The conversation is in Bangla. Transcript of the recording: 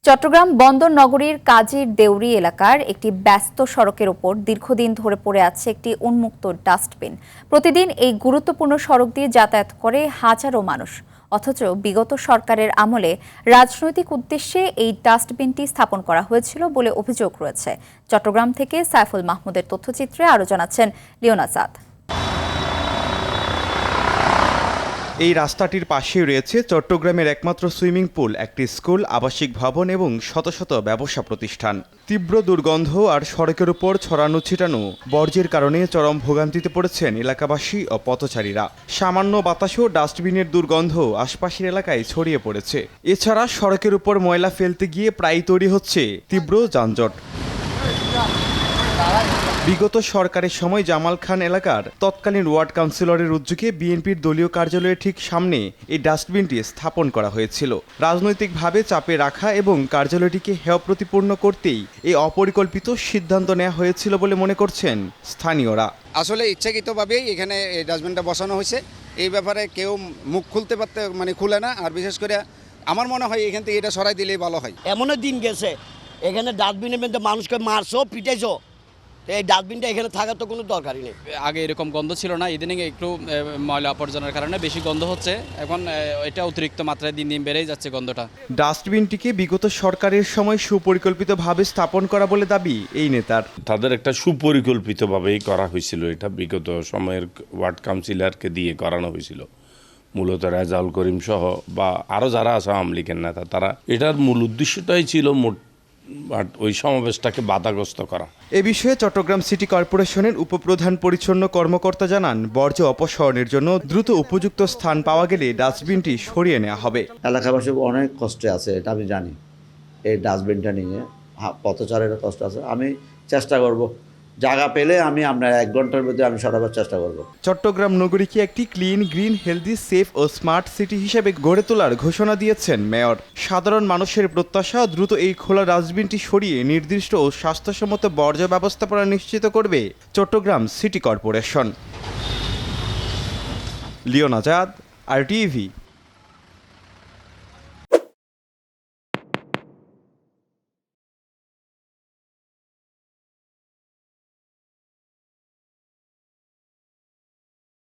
চট্টগ্রাম বন্দর নগরীর কাজীর দেউরি এলাকার একটি ব্যস্ত সড়কের ওপর দীর্ঘদিন ধরে পড়ে আছে একটি উন্মুক্ত ডাস্টবিন। প্রতিদিন এই গুরুত্বপূর্ণ সড়ক দিয়ে যাতায়াত করে হাজারো মানুষ। অথচ বিগত সরকারের আমলে রাজনৈতিক উদ্দেশ্যে এই ডাস্টবিনটি স্থাপন করা হয়েছিল বলে অভিযোগ রয়েছে। চট্টগ্রাম থেকে সাইফুল মাহমুদের তথ্যচিত্রে আরও জানাচ্ছেন লিওন আজাদ। এই রাস্তাটির পাশেই রয়েছে চট্টগ্রামের একমাত্র সুইমিং পুল, একটি স্কুল, আবাসিক ভবন এবং শত শত ব্যবসা প্রতিষ্ঠান। তীব্র দুর্গন্ধ আর সড়কের উপর ছড়ানো ছিটানো বর্জ্যের কারণে চরম ভোগান্তিতে পড়েছেন এলাকাবাসী ও পথচারীরা। সামান্য বাতাসেও ডাস্টবিনের দুর্গন্ধ আশপাশের এলাকায় ছড়িয়ে পড়েছে। এছাড়া সড়কের উপর ময়লা ফেলতে গিয়ে প্রায়ই তৈরি হচ্ছে তীব্র যানজট। বিগত সরকারের সময় জামাল খান এলাকার তৎকালীন ওয়ার্ড কাউন্সিলরের উদ্যোগে বিএনপির দলীয় কার্যালয়ের ঠিক সামনে এই ডাস্টবিনটি স্থাপন করা হয়েছিল। রাজনৈতিকভাবে চাপে রাখা এবং কার্যালয়টিকে হেয় প্রতিপূর্ণ করতেই এই অপরিকল্পিত সিদ্ধান্ত নেওয়া হয়েছিল বলে মনে করছেন স্থানীয়রা। আসলে ইচ্ছাকৃতভাবেই এখানে এই ডাস্টবিনটা বসানো হয়েছে। এই ব্যাপারে কেউ মুখ খুলতে খুলে না। আর বিশেষ করে আমার মনে হয় এখান থেকে এটা সরাই দিলেই ভালো হয়। এমনও দিন গেছে এখানে ডাস্টবিনের মধ্যে মানুষকে মারছো, পিটাইছো, এই ডাস্টবিনটা এখানে থাকার তো কোনো দরকারই নেই। আগে এরকম গন্ধ ছিল না, ইদানিং একটু ময়লা আবর্জনার কারণে বেশি গন্ধ হচ্ছে। এখন এটা অতিরিক্ত মাত্রায় দিন দিন বেড়েই যাচ্ছে গন্ধটা। ডাস্টবিনটিকে বিগত সরকারের সময় সুপরিকল্পিতভাবে স্থাপন করা বলে দাবি এই নেতার। তাদের একটা সুপরিকল্পিতভাবেই করা হয়েছিল। এটা বিগত সময়ের ওয়ার্ড কাউন্সিলরকে দিয়ে করানো হয়েছিল। মূলত রেজাউল করিম সহ বা আরও যারা আছে আওয়ামী লীগের নেতা, তারা এটার মূল উদ্দেশ্যটাই ছিল ওই সমাবেশটাকে বাধাগ্রস্ত করা। এ বিষয়ে চট্টগ্রাম সিটি কর্পোরেশনের উপপ্রধান পরিচ্ছন্ন কর্মকর্তা জানান, বর্জ্য অপসারণের জন্য দ্রুত উপযুক্ত স্থান পাওয়া গেলে ডাস্টবিনটি সরিয়ে নেওয়া হবে। এলাকাবাসী অনেক কষ্টে আছে, এটা আমি জানি। এই ডাস্টবিনটা নিয়ে পথচারের কষ্ট আছে। আমি চেষ্টা করব, জায়গা পেলে আমি আপনার 1 ঘন্টার মধ্যে আমি সরাবার চেষ্টা করব। চট্টগ্রাম নগরীকে একটি ক্লিন, গ্রিন, হেলদি, সেফ ও স্মার্ট সিটি হিসেবে গড়ে তোলার ঘোষণা দিয়েছেন মেয়র। সাধারণ মানুষের প্রত্যাশা, দ্রুত এই খোলা ডাস্টবিনটি সরিয়ে নির্দিষ্ট ও স্বাস্থ্যসম্মত বর্জ্য ব্যবস্থাপনা নিশ্চিত করবে Chattogram city corporation. Leon Azad, RTV।